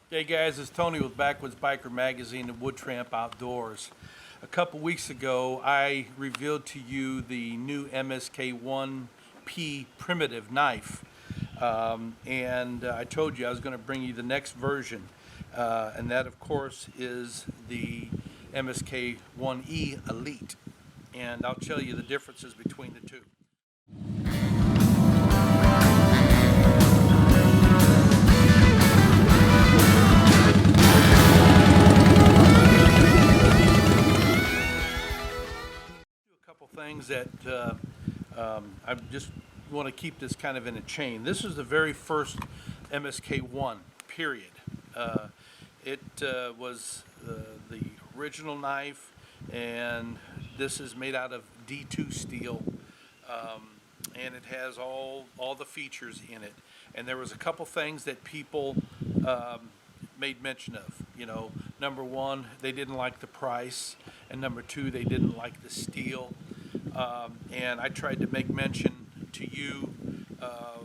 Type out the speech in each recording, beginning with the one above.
Hey guys, it's Tony with Backwoods Biker Magazine and Wood Tramp Outdoors. A couple weeks ago, I revealed to you the new MSK1 P primitive knife. And I told you I was going to bring you the next version. And that, of course, is the MSK1E Elite. And I'll tell you the differences between the two. A couple things that I just want to keep this kind of in a chain. This is the very first MSK1, period. It was the original knife, and this is made out of D2 steel, and it has all the features in it. And there was a couple things that people made mention of. Number one, they didn't like the price, and number two, they didn't like the steel. And I tried to make mention to you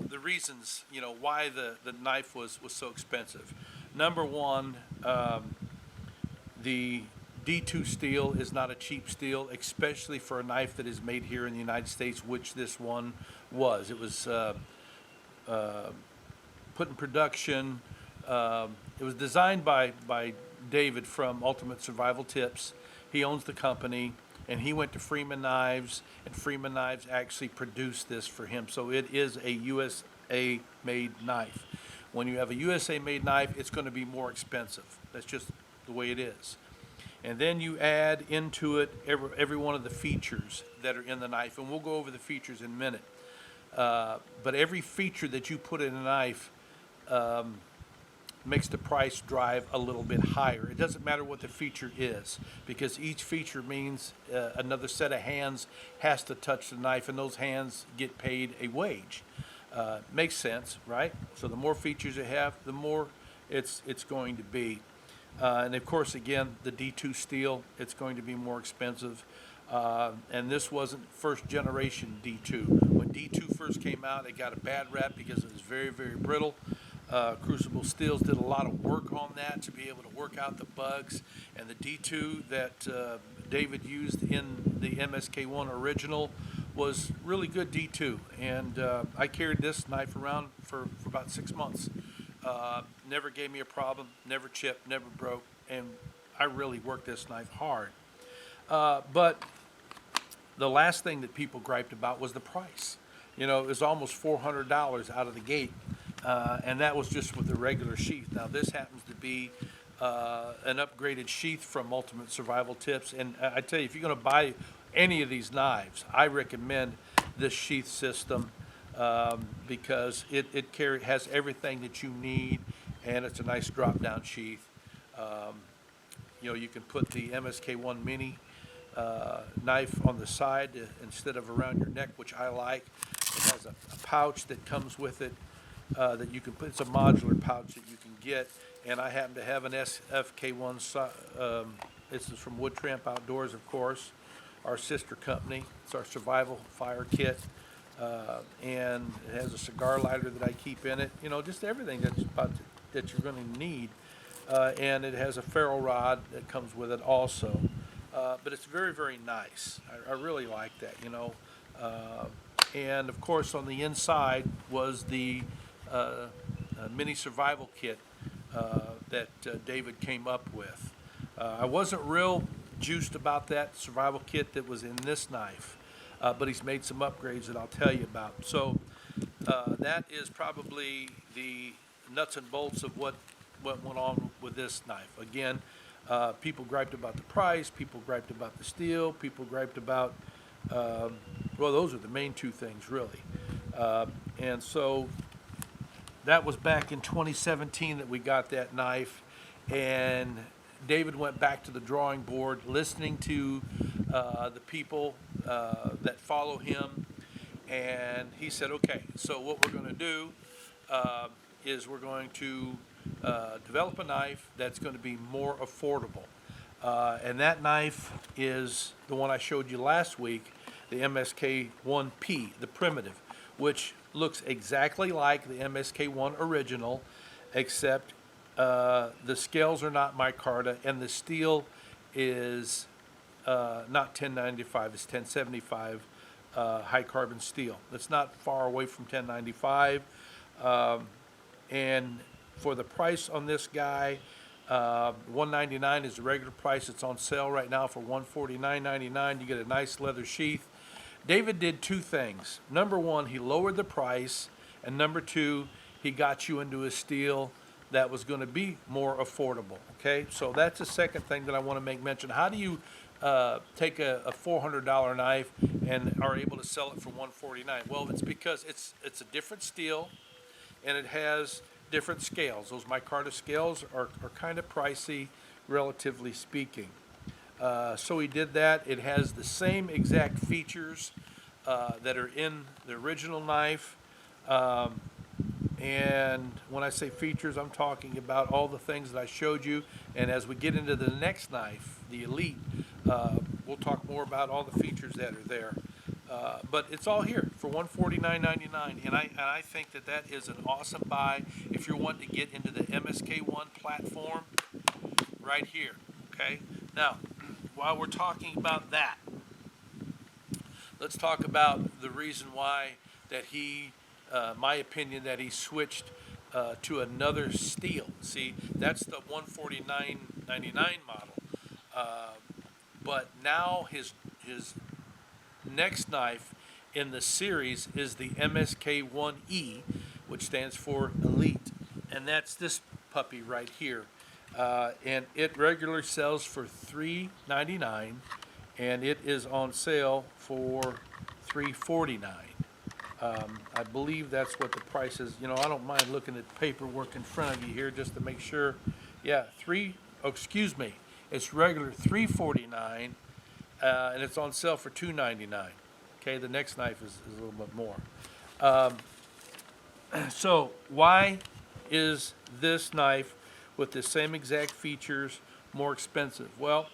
the reasons, why the knife was so expensive. Number one, the D2 steel is not a cheap steel, especially for a knife that is made here in the United States, which this one was. It was put in production. It was designed by David from Ultimate Survival Tips. He owns the company, and he went to Freeman Knives, and Freeman Knives actually produced this for him. So it is a USA-made knife. When you have a USA-made knife, it's going to be more expensive. That's just the way it is. And then you add into it every one of the features that are in the knife, and we'll go over the features in a minute. But every feature that you put in a knife makes the price drive a little bit higher. It doesn't matter what the feature is, because each feature means another set of hands has to touch the knife, and those hands get paid a wage. Makes sense, right? So the more features you have, the more it's going to be. And of course, again, the D2 steel, it's going to be more expensive. And this wasn't first generation D2. When D2 first came out, it got a bad rap because it was very, very brittle. Crucible Steels did a lot of work on that to be able to work out the bugs. And the D2 that David used in the MSK1 original was really good D2. And I carried this knife around for about 6 months. Never gave me a problem, never chipped, never broke, and I really worked this knife hard. But the last thing that people griped about was the price. It was almost $400 out of the gate, and that was just with the regular sheath. Now this happens to be an upgraded sheath from Ultimate Survival Tips, and I tell you, if you're going to buy any of these knives, I recommend this sheath system. Because it has everything that you need, and it's a nice drop-down sheath. You can put the MSK1 Mini knife on the side instead of around your neck, which I like. It has a pouch that comes with it that you can put. It's a modular pouch that you can get, and I happen to have an SFK1. This is from Wood Tramp Outdoors, of course, our sister company. It's our survival fire kit. And it has a cigar lighter that I keep in it. Just everything that you're going to need. And it has a ferro rod that comes with it also. But it's very, very nice. I really like that, And of course, on the inside was the mini survival kit that David came up with. I wasn't real juiced about that survival kit that was in this knife. But he's made some upgrades that I'll tell you about. So that is probably the nuts and bolts of what went on with this knife. Again, people griped about the price, people griped about the steel, people griped about, well, those are the main two things, really. And so that was back in 2017 that we got that knife, and David went back to the drawing board, listening to the people that follow him, and he said, okay, so what we're going to do is we're going to develop a knife that's going to be more affordable. And that knife is the one I showed you last week, the MSK1P, the primitive, which looks exactly like the MSK1 original, except The scales are not micarta, and the steel is not 1095, it's 1075 high carbon steel. It's not far away from 1095. And for the price on this guy, 199 is the regular price. It's on sale right now for 149.99. You get a nice leather sheath. David did two things. Number one, he lowered the price, and number two, he got you into a steel that was going to be more affordable. Okay, so that's the second thing that I want to make mention. How do you take a $400 knife and are able to sell it for 149? Well, it's because it's a different steel, and it has different scales. Those micarta scales are kind of pricey, relatively speaking. So he did that. It has the same exact features that are in the original knife. And when I say features, I'm talking about all the things that I showed you. And as we get into the next knife, the Elite, we'll talk more about all the features that are there. But it's all here for $149.99, and I think that is an awesome buy if you're wanting to get into the MSK1 platform right here. Okay. Now, while we're talking about that, let's talk about the reason why that he, my opinion, that he switched to another steel. See, that's the $149.99 model, but now his next knife in the series is the MSK1E, which stands for Elite, and that's this puppy right here. And it regularly sells for $399, and it is on sale for $349. I believe that's what the price is. You know, I don't mind looking at paperwork in front of you here just to make sure. Yeah, excuse me. It's regular $349, and it's on sale for $299. Okay, the next knife is a little bit more. So why is this knife with the same exact features more expensive? Well,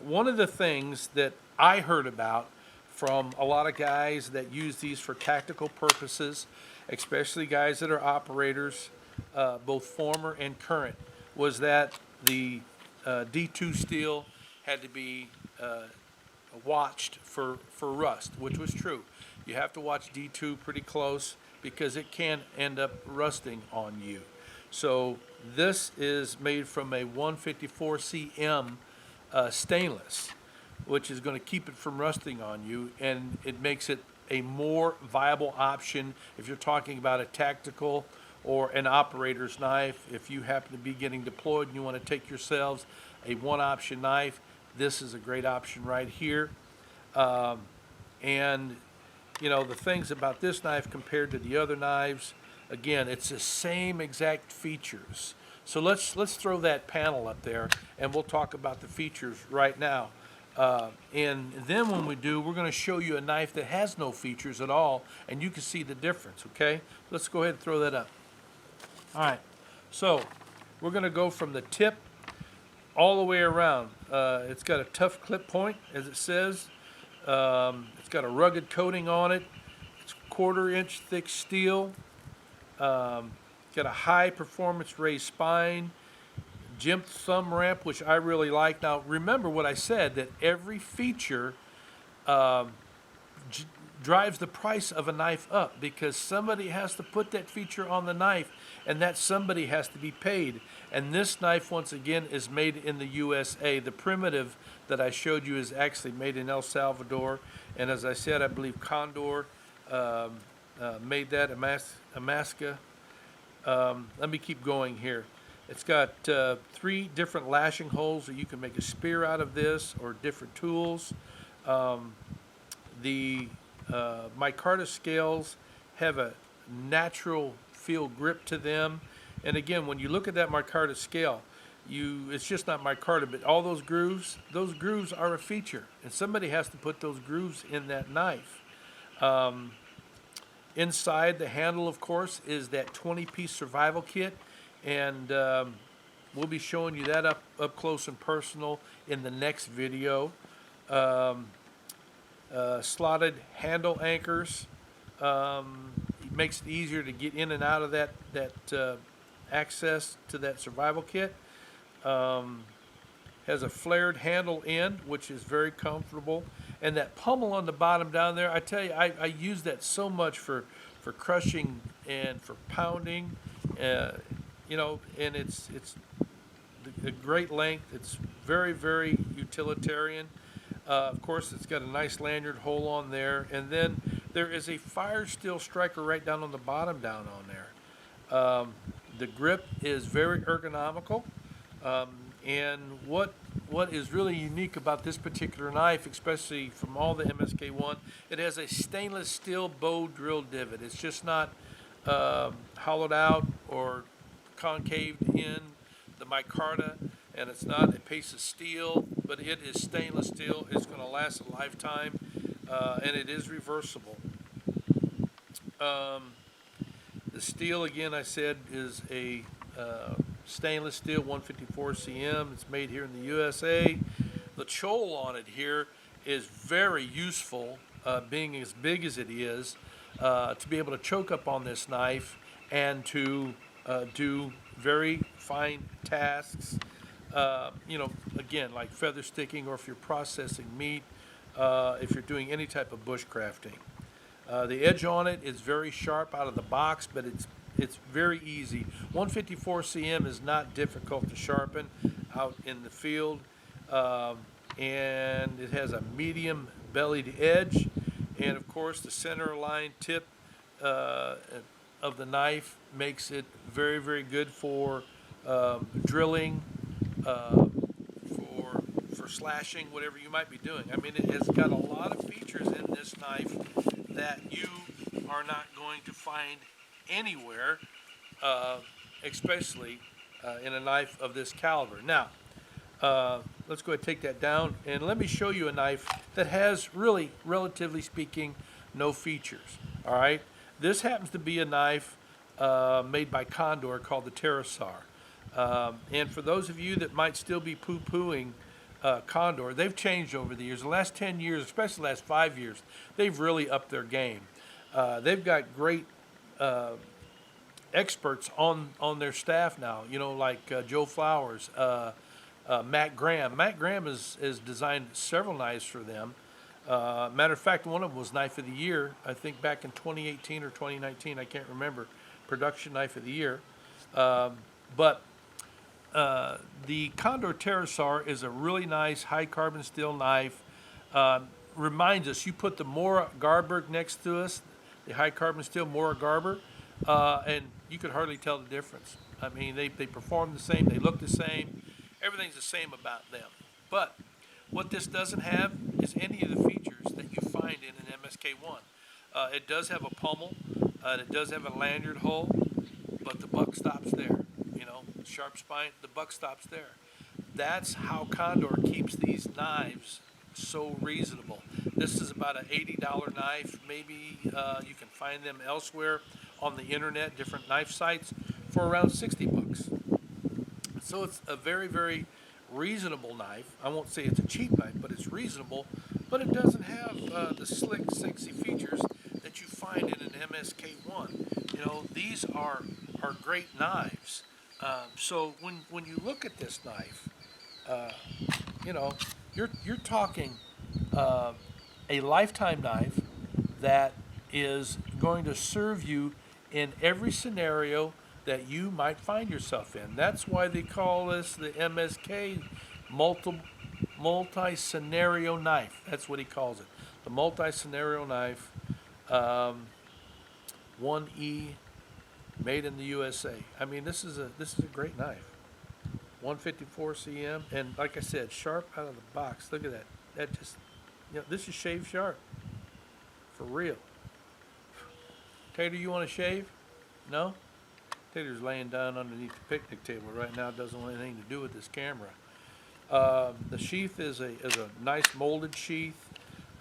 one of the things that I heard about from a lot of guys that use these for tactical purposes, especially guys that are operators, both former and current, was that the D2 steel had to be watched for rust, which was true. You have to watch D2 pretty close because it can end up rusting on you. So this is made from a 154 cm stainless, which is going to keep it from rusting on you, and it makes it a more viable option if you're talking about a tactical or an operator's knife. If you happen to be getting deployed and you want to take yourselves a one-option knife, this is a great option right here. And you know, the things about this knife compared to the other knives, again, it's the same exact features. So let's throw that panel up there, and we'll talk about the features right now. And then when we do, we're going to show you a knife that has no features at all, and you can see the difference, okay? Let's go ahead and throw that up. All right, so we're going to go from the tip all the way around. It's got a tough clip point, as it says. It's got a rugged coating on it. It's 1/4 inch thick steel. Got a high performance raised spine. Jimped thumb ramp, which I really like. Now, remember what I said, that every feature drives the price of a knife up, because somebody has to put that feature on the knife, and that somebody has to be paid. And this knife, once again, is made in the USA. The primitive that I showed you is actually made in El Salvador, and as I said, I believe Condor made that, Amaska. Let me keep going here. It's got 3 different lashing holes that you can make a spear out of this, or different tools. The micarta scales have a natural feel grip to them. And again, when you look at that micarta scale, it's just not micarta, but all those grooves are a feature. And somebody has to put those grooves in that knife. Inside the handle, of course, is that 20-piece survival kit. And we'll be showing you that up close and personal in the next video. Slotted handle anchors. It makes it easier to get in and out of that access to that survival kit. Has a flared handle end, which is very comfortable, and that pummel on the bottom down there. I tell you, I use that so much for crushing and for pounding, uh, and it's a great length. It's very utilitarian. Of course, it's got a nice lanyard hole on there, and then there is a fire steel striker right down on the bottom down on there. The grip is very ergonomical, um, and what is really unique about this particular knife, especially from all the MSK1, it has a stainless steel bow drill divot. It's just not hollowed out or concaved in the micarta, and it's not a piece of steel, but it is stainless steel. It's going to last a lifetime, and it is reversible. Um, the steel, again, I said, is a stainless steel 154 cm. It's made here in the USA. The choll on it here is very useful, being as big as it is, to be able to choke up on this knife and to do very fine tasks. Again, like feather sticking, or if you're processing meat, if you're doing any type of bushcrafting. The edge on it is very sharp out of the box, but it's very easy. 154 cm is not difficult to sharpen out in the field, and it has a medium bellied edge, and of course the center line tip of the knife makes it very good for drilling, for slashing, whatever you might be doing. I mean, it has got a lot of features in this knife that you are not going to find anywhere, especially in a knife of this caliber. Now, let's go ahead and take that down, and let me show you a knife that has really, relatively speaking, no features. All right, this happens to be a knife made by Condor called the Pterosaur. And for those of you that might still be poo-pooing Condor, they've changed over the years. The last 10 years, especially the last 5 years, they've really upped their game. They've got great experts on their staff now, like Joe Flowers, Matt Graham. Matt Graham has designed several knives for them. Matter of fact, one of them was Knife of the Year, I think back in 2018 or 2019, I can't remember, Production Knife of the Year. But the Condor Pterosaur is a really nice high carbon steel knife. Reminds us, you put the Mora Garberg next to us, the high carbon steel Mora Garber, and you could hardly tell the difference. I mean, they perform the same, they look the same, everything's the same about them. But what this doesn't have is any of the features that you find in an MSK1. It does have a pummel, it does have a lanyard hole, but the buck stops there. Sharp spine, the buck stops there. That's how Condor keeps these knives so reasonable. This is about an $80 knife. Maybe you can find them elsewhere on the internet, different knife sites, for around 60 bucks. So it's a very reasonable knife. I won't say it's a cheap knife, but it's reasonable. But it doesn't have the slick, sexy features that you find in an MSK1. These are great knives. So when you look at this knife, you're talking a lifetime knife that is going to serve you in every scenario that you might find yourself in. That's why they call this the MSK multi-scenario knife. That's what he calls it, the multi-scenario knife. 1E. Made in the USA. I mean, this is a great knife. 154 cm, and like I said, sharp out of the box. Look at that. That just, this is shave sharp, for real. Tater, you want to shave? No? Tater's laying down underneath the picnic table right now. Doesn't want anything to do with this camera. The sheath is a nice molded sheath,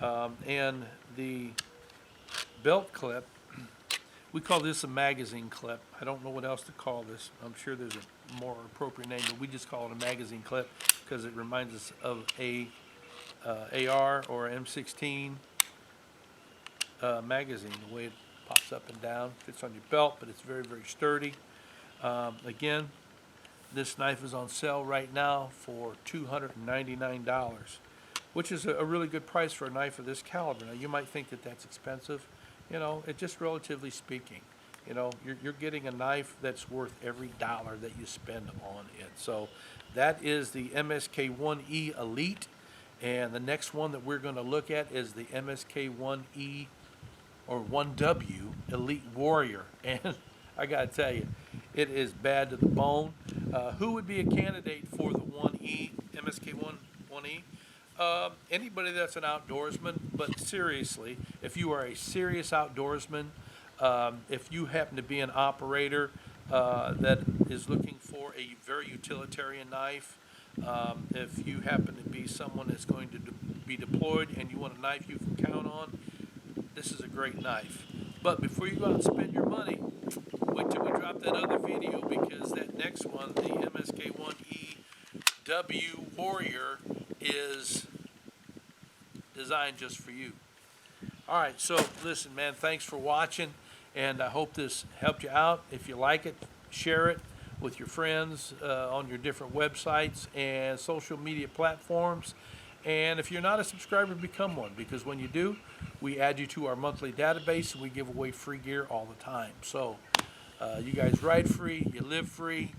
and the belt clip. We call this a magazine clip. I don't know what else to call this. I'm sure there's a more appropriate name, but we just call it a magazine clip because it reminds us of a AR or M16 magazine. The way it pops up and down, fits on your belt, but it's very sturdy. Again, this knife is on sale right now for $299, which is a really good price for a knife of this caliber. Now, you might think that that's expensive. You know, it just relatively speaking. You know, you're getting a knife that's worth every dollar that you spend on it. So that is the MSK1E Elite. And the next one that we're going to look at is the MSK1E or 1W Elite Warrior. And I got to tell you, it is bad to the bone. Who would be a candidate for the 1E, MSK1E? Anybody that's an outdoorsman, but seriously, if you are a serious outdoorsman, if you happen to be an operator that is looking for a very utilitarian knife, if you happen to be someone that's going to be deployed and you want a knife you can count on, this is a great knife. But before you go out and spend your money, wait till we drop that other video, because that next one, the MSK1E W Warrior, is designed just for you. All right, so listen, man, thanks for watching, and I hope this helped you out. If you like it, share it with your friends on your different websites and social media platforms. And if you're not a subscriber, become one, because when you do, we add you to our monthly database and we give away free gear all the time. So you guys ride free, you live free.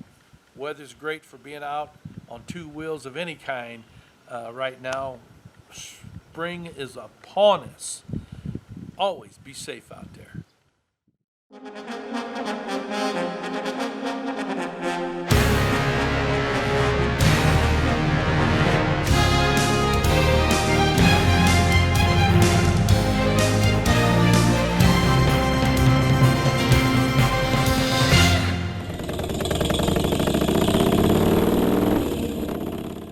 Weather's great for being out on two wheels of any kind right now. Spring is upon us. Always be safe out there.